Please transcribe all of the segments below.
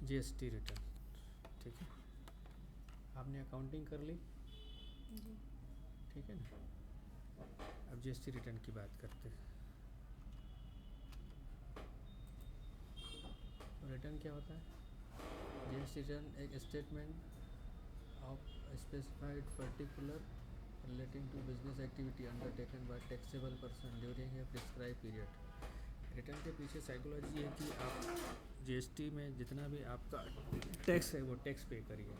GST return, ठीक है। आपने अकाउंटिंग कर ली, जी। ठीक है ना। अब जीएसटी रिटर्न की बात करते हैं। रिटर्न क्या होता है? जीएसटी रिटर्न एक statement of specified particular relating to business activity undertaken by taxable person during a prescribed period। Return के पीछे साइकोलॉजी है कि आप जीएसटी में जितना भी आपका टैक्स है वो टैक्स पे करिए,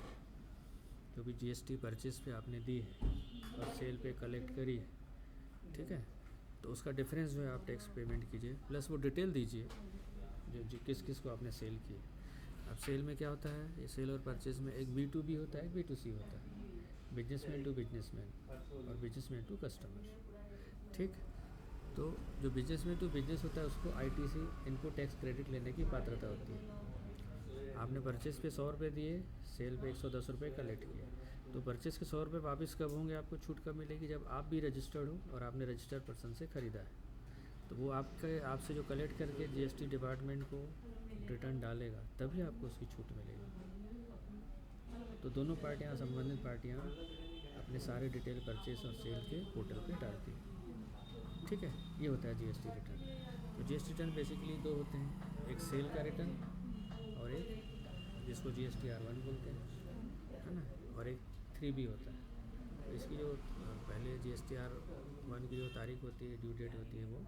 जो भी जीएसटी परचेज पे आपने दी है और सेल पे कलेक्ट करी है, ठीक है, तो उसका डिफरेंस जो है आप टैक्स पेमेंट कीजिए, प्लस वो डिटेल दीजिए जो किस किस को आपने सेल की। अब सेल में क्या होता है, ये सेल और परचेज में एक B2B होता है, एक B2C होता है, बिजनेसमैन टू बिजनेसमैन और बिजनेसमैन टू कस्टमर, ठीक। तो जो बिजनेसमैन टू बिजनेस होता है उसको आईटीसी इनपुट टैक्स क्रेडिट लेने की पात्रता होती है। आपने परचेज पे 100 रुपये दिए, सेल पे 110 रुपये कलेक्ट किए, तो परचेज के 100 रुपये वापस कब होंगे, आपको छूट कब मिलेगी, जब आप भी रजिस्टर्ड हो और आपने रजिस्टर्ड पर्सन से ख़रीदा है, तो वो आपसे जो कलेक्ट करके जीएसटी डिपार्टमेंट को रिटर्न डालेगा तभी आपको उसकी छूट मिलेगी। तो दोनों पार्टियाँ, संबंधित पार्टियाँ अपने सारे डिटेल परचेज और सेल के पोर्टल पे डालती हैं, ठीक है। ये होता है जीएसटी रिटर्न। तो जीएसटी रिटर्न बेसिकली दो होते हैं, एक सेल का रिटर्न और एक जिसको GSTR1 बोलते हैं, है ना, और एक 3B होता है। तो इसकी जो पहले GSTR1 की जो तारीख होती है, ड्यू डेट होती है, वो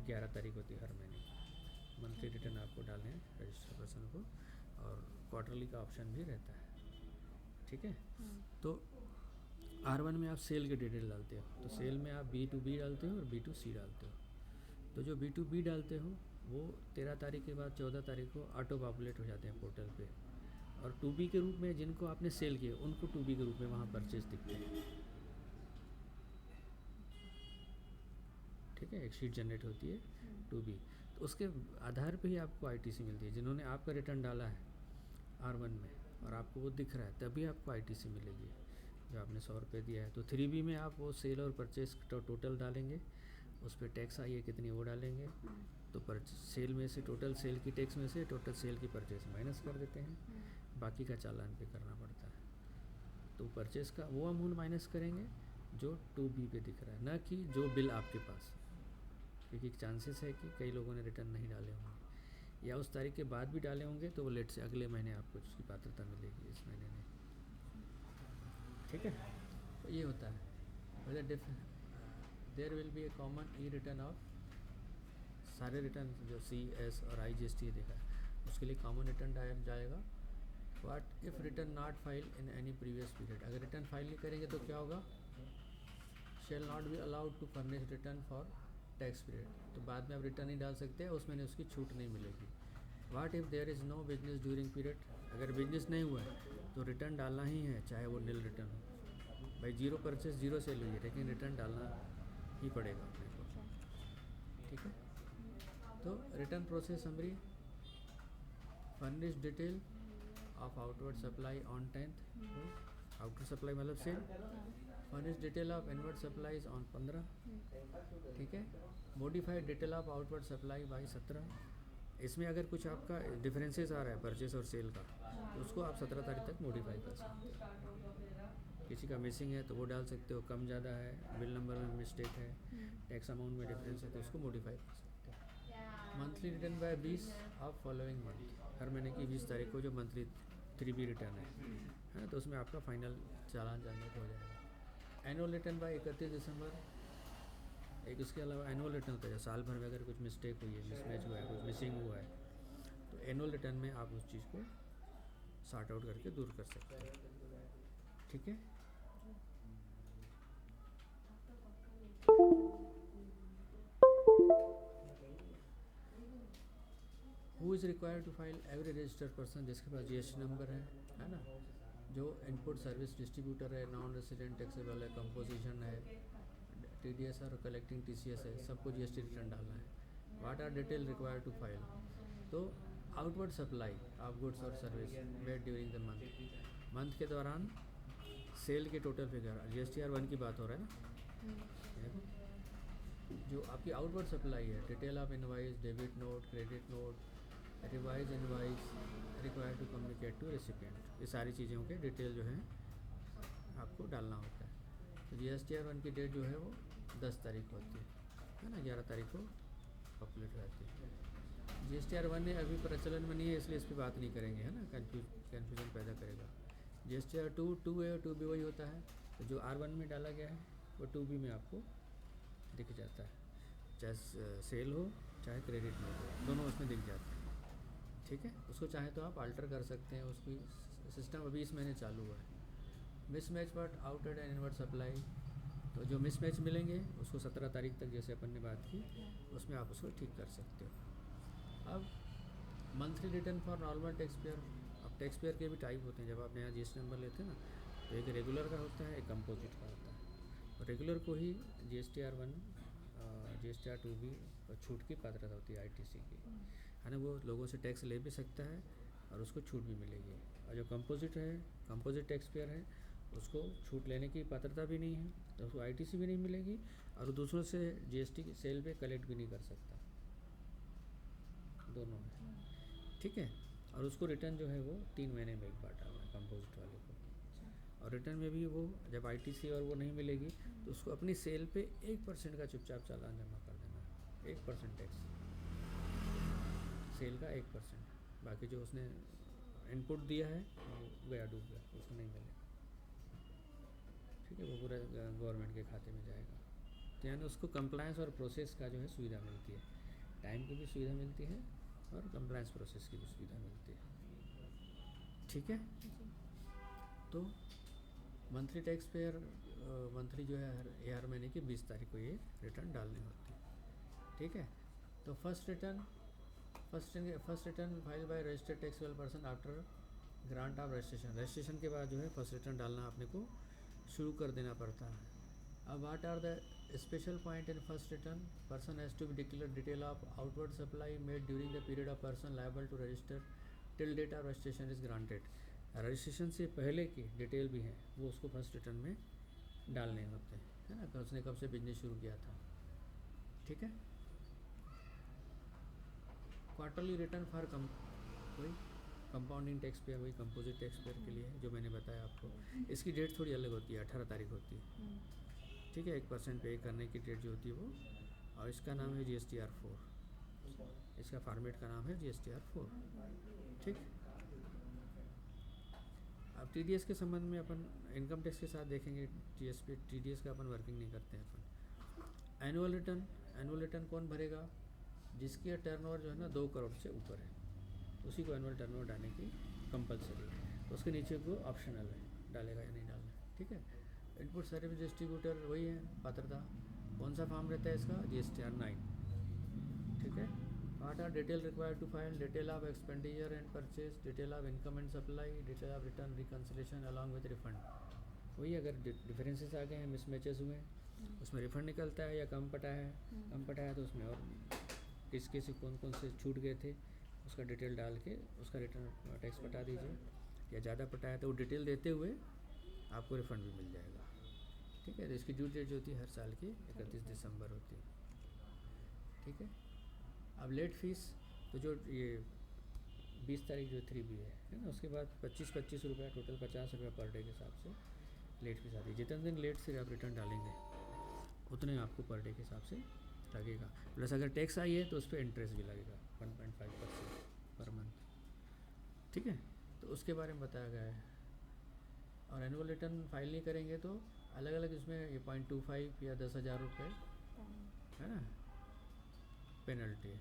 11 तारीख होती है हर महीने की। मंथली रिटर्न आपको डालने हैं रजिस्टर्ड पर्सन को, और क्वार्टरली का ऑप्शन भी रहता है, ठीक है। तो R1 में आप सेल के डिटेल डालते हो, तो सेल में आप B2B डालते हो और B2C डालते हो। तो जो B2B डालते हो वो 13 तारीख के बाद 14 तारीख को ऑटो पॉपुलेट हो जाते हैं पोर्टल पे, और 2B के रूप में जिनको आपने सेल किए उनको 2B के रूप में वहाँ परचेज दिखते हैं, ठीक है। एक शीट जनरेट होती है 2B, तो उसके आधार पे ही आपको आईटीसी मिलती है। जिन्होंने आपका रिटर्न डाला है R1 में और आपको वो दिख रहा है तभी आपको आईटीसी मिलेगी, जो आपने 100 रुपये दिया है। तो 3B में आप वो सेल और परचेज टोटल डालेंगे, उस पर टैक्स आई है कितनी वो डालेंगे, तो सेल में से टोटल सेल की टैक्स में से टोटल सेल की परचेज माइनस कर देते हैं, बाकी का चालान पे करना पड़ता है। तो परचेज का वो अमाउंट माइनस करेंगे जो 2B पे दिख रहा है, ना कि जो बिल आपके पास, क्योंकि चांसेस है कि कई लोगों ने रिटर्न नहीं डाले होंगे या उस तारीख के बाद भी डाले होंगे, तो वो लेट से अगले महीने आपको उसकी पात्रता मिलेगी इस महीने में, ठीक है। तो ये होता है। There will be a common e return of सारे रिटर्न जो CS और IGST देखा है उसके लिए कॉमन रिटर्न जाएगा। What if return not file in any previous period, अगर रिटर्न फाइल नहीं करेंगे तो क्या होगा, shall not be allowed to furnish return for tax period, तो बाद में आप रिटर्न नहीं डाल सकते, उस महीने उसकी छूट नहीं मिलेगी। What if there is no business during period, अगर बिजनेस नहीं हुआ है तो रिटर्न डालना ही है, चाहे वो नील रिटर्न हो। भाई 0 परचेज 0 सेल हुई है लेकिन रिटर्न डालना ही पड़ेगा अपने को, ठीक है। तो return process summary, furnish detail of outward supply on 10th, outward supply मतलब sale, furnish detail of inward supplies on 15, ठीक है। Modified detail of outward supply by 17, इसमें अगर कुछ आपका डिफरेंसेस आ रहा है परचेस और सेल का तो उसको आप 17 तारीख तक मॉडिफाई कर सकते हो। किसी का मिसिंग है तो वो डाल सकते हो, कम ज़्यादा है, बिल नंबर में मिस्टेक है, टैक्स अमाउंट में डिफरेंस है, तो उसको मॉडिफाई कर सकते हो। Monthly return by 20 of following month, हर महीने की 20 तारीख को जो मंथली 3B रिटर्न है तो उसमें आपका फाइनल चालान जनरेट हो जाएगा। एनुअल रिटर्न बाय 31 दिसंबर, एक इसके अलावा एनुअल रिटर्न होता है, साल भर में अगर कुछ मिस्टेक हुई है, मिसमैच हुआ है, कुछ मिसिंग हुआ है, तो एनुअल रिटर्न में आप उस चीज़ को सॉर्ट आउट करके दूर कर सकते हैं, ठीक है। Who is required to file, every registered person जिसके पास GST नंबर है ना, जो इनपुट सर्विस डिस्ट्रीब्यूटर है, नॉन रेसिडेंट टैक्सेबल है, कंपोजिशन है, TDS और कलेक्टिंग TCS है, सबको GST रिटर्न डालना है। What are detail required to file, तो आउटवर्ड सप्लाई ऑफ गुड्स और service made during the month के दौरान सेल के टोटल फिगर, GSTR1 की बात हो रहा है ना, जो आपकी आउटवर्ड सप्लाई है, detail of invoice, debit note, credit note, revise invoice required to communicate to recipient, ये सारी चीज़ों के डिटेल जो है आपको डालना होता है। तो GSTR 1 की डेट जो है वो 10 तारीख होती है ना, 11 तारीख को पॉपुलेट रहती है। GSTR 1 अभी प्रचलन में नहीं है, इसलिए इस पर बात नहीं करेंगे, है ना, कन्फ्यूजन पैदा करेगा। GSTR 2 2A और 2B वही होता है। तो जो R1 में डाला गया है वो 2B में आपको दिख जाता है, चाहे सेल हो चाहे क्रेडिट में हो, दोनों उसमें दिख जाते हैं। ठीक है, उसको चाहे तो आप अल्टर कर सकते हैं। उसकी सिस्टम अभी इस महीने चालू हुआ है। Mismatch but outward and inward supply, तो जो मिसमैच मिलेंगे उसको 17 तारीख तक जैसे अपन ने बात की उसमें आप उसको ठीक कर सकते हो। अब monthly return for normal tax payer, अब टैक्स पेयर के भी टाइप होते हैं। जब आप नया GST नंबर लेते हैं ना, तो एक रेगुलर का होता है, एक कंपोजिट का होता है। और रेगुलर को ही GSTR 1 GSTR 2B छूट की पात्रता होती है ITC की, है ना, वो लोगों से टैक्स ले भी सकता है और उसको छूट भी मिलेगी। और जो कंपोजिट है, कंपोजिट टैक्स पेयर है, उसको छूट लेने की पात्रता भी नहीं है, तो उसको ITC भी नहीं मिलेगी और दूसरों से GST की सेल पे कलेक्ट भी नहीं कर सकता, दोनों है। ठीक है, और उसको रिटर्न जो है वो 3 महीने में एक बार डालना है कंपोजिट वाले को। और रिटर्न में भी वो जब ITC और वो नहीं मिलेगी तो उसको अपनी सेल पे 1% का चुपचाप चालान जमा कर देना है, 1% टैक्स, सेल का 1%। बाकी जो उसने इनपुट दिया है वो गया डूब गया, उसको नहीं मिलेगा। ठीक है, वो पूरा गवर्नमेंट के खाते में जाएगा। तो यानी उसको कंप्लायंस और प्रोसेस का जो है सुविधा मिलती है, टाइम की भी सुविधा मिलती है और कंप्लायंस प्रोसेस की भी सुविधा मिलती है। ठीक है, तो मंथली टैक्स पेयर मंथली जो है हर महीने की 20 तारीख को ये रिटर्न डालनी होती है। ठीक है, तो first return file by registered taxable person after grant of registration, registration के बाद जो है फर्स्ट रिटर्न डालना अपने को शुरू कर देना पड़ता है। अब what are the special point in first return, person has to be declare detail of outward supply made during the period of person liable to register till date of registration is granted, registration से पहले की detail भी है वो उसको first return में डालने होते हैं, है ना, तो उसने कब से बिजनेस शुरू किया था। ठीक है, क्वार्टरली रिटर्न फॉर वही कंपाउंडिंग टैक्स पेयर, वही कंपोजिट टैक्स पेयर के लिए जो मैंने बताया आपको। इसकी डेट थोड़ी अलग होती है, 18 तारीख होती है। ठीक है, 1% पे करने की डेट जो होती है वो, और इसका नाम है GSTR 4, इसका फॉर्मेट का नाम है GSTR 4। ठीक, अब TDS के संबंध में अपन इनकम टैक्स के साथ देखेंगे। TDS का अपन वर्किंग नहीं करते हैं अपन। एनुअल रिटर्न कौन भरेगा, जिसकी टर्नओवर जो है ना 2 करोड़ से ऊपर है, उसी को एनुअल टर्नओवर डालने की कंपलसरी है। तो उसके नीचे को ऑप्शनल है, डालेगा या नहीं डालना। ठीक है, इनपुट सर्विस डिस्ट्रीब्यूटर वही है पात्रता। कौन सा फॉर्म रहता है इसका, GSTR 9। ठीक है, what are detail required to file, detail of expenditure and purchase, detail of income and supply, detail of return reconciliation along with refund. वही अगर डिफरेंसेस आ गए हैं, मिसमैचेस हुए हैं, उसमें रिफंड निकलता है या कम पटा है तो उसमें और किस कौन कौन से छूट गए थे उसका डिटेल डाल के उसका रिटर्न टैक्स पटा दीजिए, या ज़्यादा पटाया तो वो डिटेल देते हुए आपको रिफ़ंड भी मिल जाएगा। ठीक है, तो इसकी ड्यू डेट जो होती है हर साल की 31 दिसंबर होती है। ठीक है, अब लेट फीस, तो जो ये 20 तारीख जो 3B है ना, उसके बाद 25 रुपया टोटल 50 रुपया पर डे के हिसाब से लेट फीस आती है। जितने दिन लेट से आप रिटर्न डालेंगे उतने आपको पर डे के हिसाब से लगेगा, प्लस अगर टैक्स आई है तो उस पर इंटरेस्ट भी लगेगा 1.5% पर मंथ। ठीक है, तो उसके बारे में बताया गया है। और एनुअल रिटर्न फाइल नहीं करेंगे तो अलग अलग इसमें ये 0.25 या 10,000 रुपये है ना पेनल्टी है।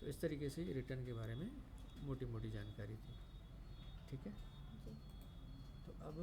तो इस तरीके से रिटर्न के बारे में मोटी मोटी जानकारी थी। ठीक है, तो अब